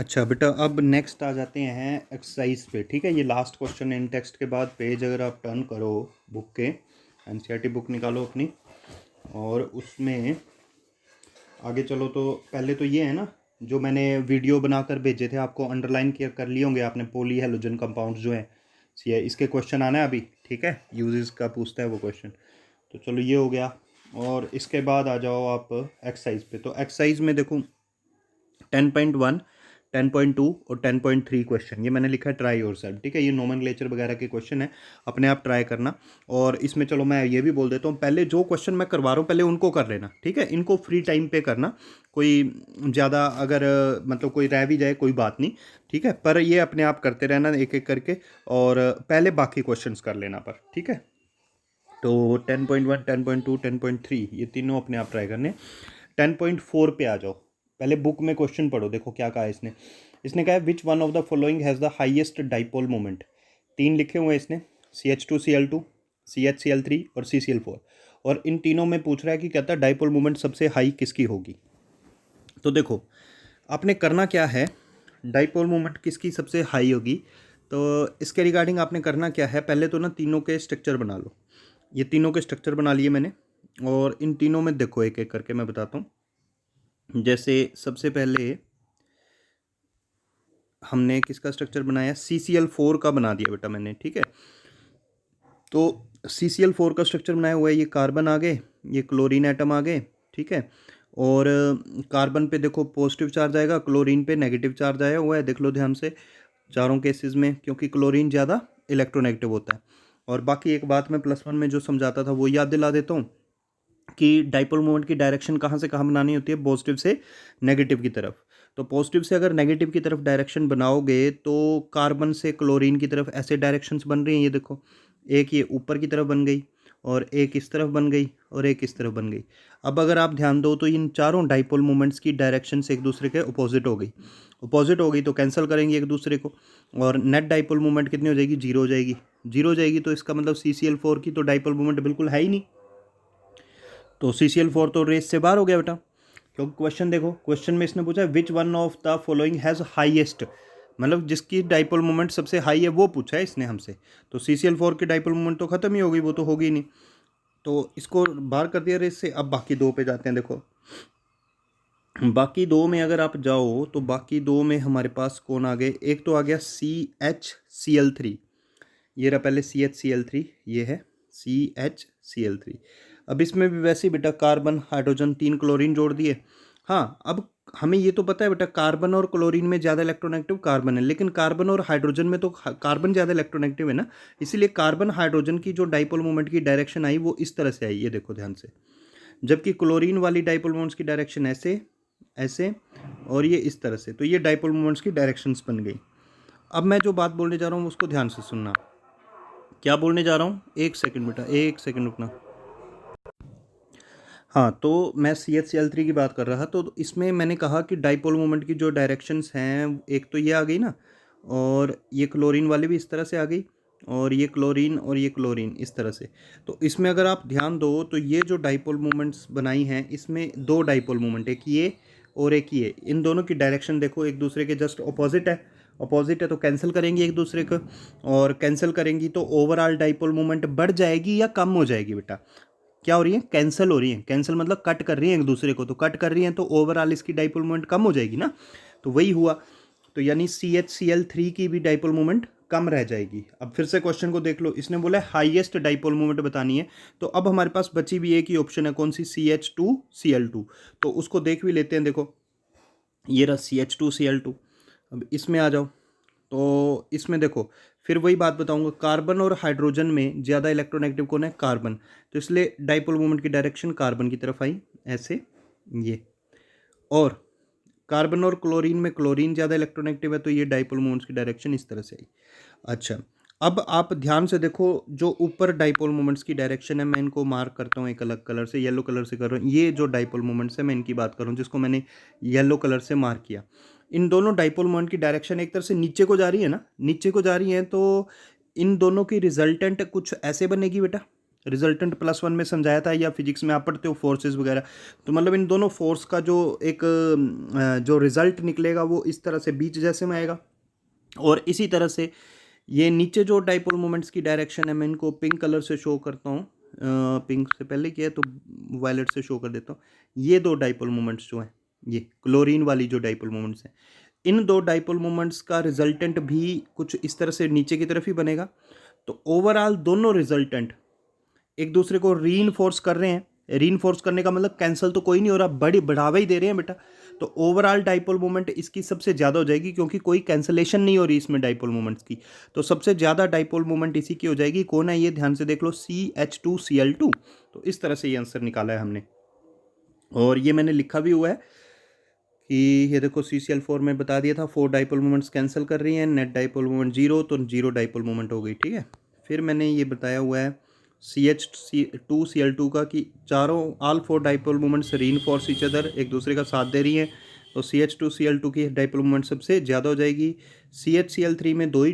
अच्छा बेटा, अब नेक्स्ट आ जाते हैं एक्सरसाइज पे। ठीक है, ये लास्ट क्वेश्चन इन टेक्स्ट के बाद पेज अगर आप टर्न करो बुक के, एनसीईआरटी बुक निकालो अपनी और उसमें आगे चलो। तो पहले तो ये है ना, जो मैंने वीडियो बनाकर भेजे थे आपको, अंडरलाइन कर लिए होंगे आपने, पॉली हेलोजन कंपाउंड्स जो हैं सी है, इसके क्वेश्चन आना है अभी। ठीक है, यूजेस का पूछता है वो क्वेश्चन। तो चलो ये हो गया। और इसके बाद आ जाओ आप एक्सरसाइज पे। तो एक्सरसाइज में देखो 10.1, 10.2 और 10.3 क्वेश्चन ये मैंने लिखा है ट्राई योरसेल्फ। ठीक है, ये नोमेनक्लेचर वगैरह के क्वेश्चन है, अपने आप ट्राई करना। और इसमें चलो मैं ये भी बोल देता हूँ, पहले जो क्वेश्चन मैं करवा रहा हूँ पहले उनको कर लेना। ठीक है, इनको फ्री टाइम पे करना। कोई ज़्यादा अगर मतलब कोई रह भी जाए कोई बात नहीं। ठीक है, पर ये अपने आप करते रहना एक एक करके, और पहले बाकी क्वेश्चंस कर लेना पर। ठीक है, तो 10.1, 10.2, 10.3 ये तीनों अपने आप ट्राई करने। 10.4 पे आ जाओ। पहले बुक में क्वेश्चन पढ़ो, देखो क्या कहा है इसने। इसने कहा है which one of the following has the highest dipole moment. तीन लिखे हुए हैं इसने, CH2Cl2, CHCl3 और CCl4। और इन तीनों में पूछ रहा है कि कहता है डाइपोल मोमेंट सबसे हाई किसकी होगी। तो देखो आपने करना क्या है, डाइपोल मोमेंट किसकी सबसे हाई होगी। तो इसके रिगार्डिंग आपने करना क्या है, पहले तो ना तीनों के स्ट्रक्चर बना लो। ये तीनों के स्ट्रक्चर बना लिए मैंने, और इन तीनों में देखो एक एक करके मैं बताता हूँ। जैसे सबसे पहले हमने किसका स्ट्रक्चर बनाया, CCl4 का बना दिया बेटा मैंने। ठीक है, तो CCl4 का स्ट्रक्चर बनाया हुआ है, ये कार्बन आ गए, ये क्लोरीन एटम आ गए। ठीक है, और कार्बन पे देखो पॉजिटिव चार्ज आएगा, क्लोरीन पे नेगेटिव चार्ज आया हुआ है, देख लो ध्यान से चारों केसेस में, क्योंकि क्लोरीन ज़्यादा इलेक्ट्रोनेगेटिव होता है। और बाकी एक बात मैं +1 में जो समझाता था वो याद दिला देता हूँ कि डाइपोल मोमेंट की डायरेक्शन कहाँ से कहाँ बनानी होती है, पॉजिटिव से नेगेटिव की तरफ। तो पॉजिटिव से अगर नेगेटिव की तरफ डायरेक्शन बनाओगे तो कार्बन से क्लोरीन की तरफ ऐसे डायरेक्शंस बन रही हैं, ये देखो, एक ये ऊपर की तरफ बन गई, और एक इस तरफ बन गई, और एक इस तरफ बन गई। अब अगर आप ध्यान दो तो इन चारों डाइपोल मोमेंट्स की डायरेक्शंस एक दूसरे के अपोजिट हो गई। अपोजिट हो गई तो कैंसिल करेंगे एक दूसरे को, और नेट डाइपोल मोमेंट कितनी हो जाएगी, जीरो हो जाएगी। जीरो हो जाएगी तो इसका मतलब CCl4 की तो डाइपोल मोमेंट बिल्कुल है ही नहीं। तो CCl4 तो रेस से बाहर हो गया बेटा। क्योंकि क्वेश्चन देखो, क्वेश्चन में इसने पूछा which one of the following has highest, मतलब जिसकी डाइपोल मोमेंट सबसे हाई है वो पूछा है इसने हमसे। तो CCl4 की डाइपोल मोमेंट तो खत्म ही हो गई, वो तो होगी ही नहीं, तो इसको बाहर कर दिया रेस से। अब बाकी दो पे जाते हैं। देखो बाकी दो में अगर आप जाओ तो बाकी दो में हमारे पास कौन आ गए, एक तो आ गया CHCl3। ये रहा पहले CHCl3, ये है CHCl3। अब इसमें भी वैसे ही बेटा कार्बन हाइड्रोजन 3 क्लोरीन जोड़ दिए। हाँ, अब हमें ये तो पता है बेटा कार्बन और क्लोरीन में ज़्यादा इलेक्ट्रोनेगेटिव कार्बन है, लेकिन कार्बन और हाइड्रोजन में तो कार्बन ज़्यादा इलेक्ट्रोनेगेटिव है ना, इसीलिए कार्बन हाइड्रोजन की जो डाइपोल मोमेंट की डायरेक्शन आई वो इस तरह से आई, ये देखो ध्यान से। जबकि क्लोरीन वाली डाइपोल मोमेंट्स की डायरेक्शन ऐसे, ऐसे, और ये इस तरह से। तो ये डाइपोल मोमेंट्स की डायरेक्शंस बन गई। अब मैं जो बात बोलने जा रहा हूँ उसको ध्यान से सुनना। क्या बोलने जा रहा हूँ, एक सेकंड बेटा, एक सेकंड रुकना। हाँ, तो मैं CHCl3 की बात कर रहा था। तो इसमें मैंने कहा कि डाइपोल मोमेंट की जो डायरेक्शंस हैं, एक तो ये आ गई ना, और ये क्लोरीन वाली भी इस तरह से आ गई, और ये क्लोरीन और ये क्लोरीन इस तरह से। तो इसमें अगर आप ध्यान दो तो ये जो डाइपोल मोमेंट्स बनाई हैं इसमें दो डाइपोल मोमेंट, एक ये और एक ये, इन दोनों की डायरेक्शन देखो एक दूसरे के जस्ट अपोजिट है। अपोजिट है तो कैंसिल करेंगी एक दूसरे को, और कैंसिल करेंगी तो ओवरऑल डाइपोल मोमेंट बढ़ जाएगी या कम हो जाएगी बेटा। क्या हो रही है, कैंसिल हो रही है। कैंसिल मतलब कट कर रही है एक दूसरे को, तो कट कर रही है तो ओवरऑल इसकी डाइपोल मोमेंट कम हो जाएगी ना, तो वही हुआ। तो यानी CHCl3 की भी डाइपोल मोमेंट कम रह जाएगी। अब फिर से क्वेश्चन को देख लो, इसने बोला हाईएस्ट डाइपोल मोमेंट बतानी है। तो अब हमारे पास बची भी एक ही ऑप्शन है, कौन सी, CH2Cl2। तो उसको देख भी लेते हैं। देखो ये रहा CH2Cl2। अब इसमें आ जाओ, तो इसमें देखो फिर वही बात बताऊंगा, कार्बन और हाइड्रोजन में ज़्यादा इलेक्ट्रोनेगेटिव कौन है, कार्बन। तो इसलिए डाइपोल मोमेंट की डायरेक्शन कार्बन की तरफ आई, ऐसे ये। और कार्बन और क्लोरीन में क्लोरीन ज़्यादा इलेक्ट्रोनेगेटिव है, तो ये डाइपोल मोमेंट्स की डायरेक्शन इस तरह से आई। अच्छा, अब आप ध्यान से देखो, जो ऊपर डाइपोल मोमेंट्स की डायरेक्शन है मैं इनको मार्क करता हूँ एक अलग कलर से, येलो कलर से कर रहा हूँ। ये जो डाइपोल मोमेंट्स है मैं इनकी बात कर रहा हूँ, जिसको मैंने येलो कलर से मार्क किया। इन दोनों डाइपोल मोमेंट की डायरेक्शन एक तरह से नीचे को जा रही है ना, नीचे को जा रही है। तो इन दोनों की रिजल्टेंट कुछ ऐसे बनेगी बेटा, रिजल्टेंट +1 में समझाया था, या फिजिक्स में आप पढ़ते हो फोर्सेस वगैरह। तो मतलब इन दोनों फोर्स का जो एक जो रिजल्ट निकलेगा वो इस तरह से बीच जैसे में आएगा। और इसी तरह से ये नीचे जो डाइपोल मोमेंट्स की डायरेक्शन है, मैं इनको पिंक कलर से शो करता हूँ। पिंक से पहले किया है तो वायलेट से शो कर देता हूँ। ये दो डाइपोल मोमेंट्स जो हैं, ये क्लोरीन वाली जो डाइपोल मोमेंट्स हैं, इन दो डाइपोल मोमेंट्स का रिजल्टेंट भी कुछ इस तरह से नीचे की तरफ ही बनेगा। तो ओवरऑल दोनों रिजल्टेंट एक दूसरे को रीइंफोर्स कर रहे हैं। रीइंफोर्स करने का मतलब कैंसिल तो कोई नहीं हो रहा, बड़ी बढ़ावा ही दे रहे हैं बेटा। तो ओवरऑल डाइपोल मोमेंट इसकी सबसे ज़्यादा हो जाएगी, क्योंकि कोई कैंसलेशन नहीं हो रही इसमें डाइपोल मोमेंट्स की। तो सबसे ज़्यादा डाइपोल मोमेंट इसी की हो जाएगी। कौन है ये, ध्यान से देख लो, CH2Cl2। तो इस तरह से ये आंसर निकाला है हमने, और ये मैंने लिखा भी हुआ है कि ये देखो CCl4 में बता दिया था 4 डाइपोल मोमेंट्स कैंसिल कर रही हैं, नेट डाइपोल मोमेंट 0, तो 0 डाइपोल मोमेंट हो गई, ठीक है। फिर मैंने ये बताया हुआ है CH2Cl2 का कि चारों all 4 dipole moments reinforce each other, एक दूसरे का साथ दे रही हैं। तो CH2Cl2 की डाइपोल मोमेंट सबसे ज़्यादा हो जाएगी। CHCl3 में दो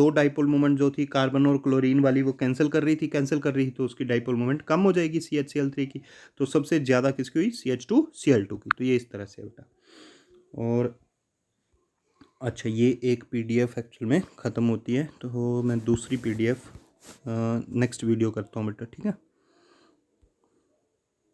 डाइपोल मोमेंट जो थी कार्बन और क्लोरीन वाली, वो कैंसिल कर रही थी, तो उसकी डाइपोल मोमेंट कम हो जाएगी CHCl3 की। तो सबसे ज़्यादा किसकी हुई, CH2Cl2 की। तो ये इस तरह से बेटा। और अच्छा, ये एक PDF एक्चुअल में ख़त्म होती है, तो मैं दूसरी PDF नेक्स्ट वीडियो करता हूँ बेटा, ठीक है।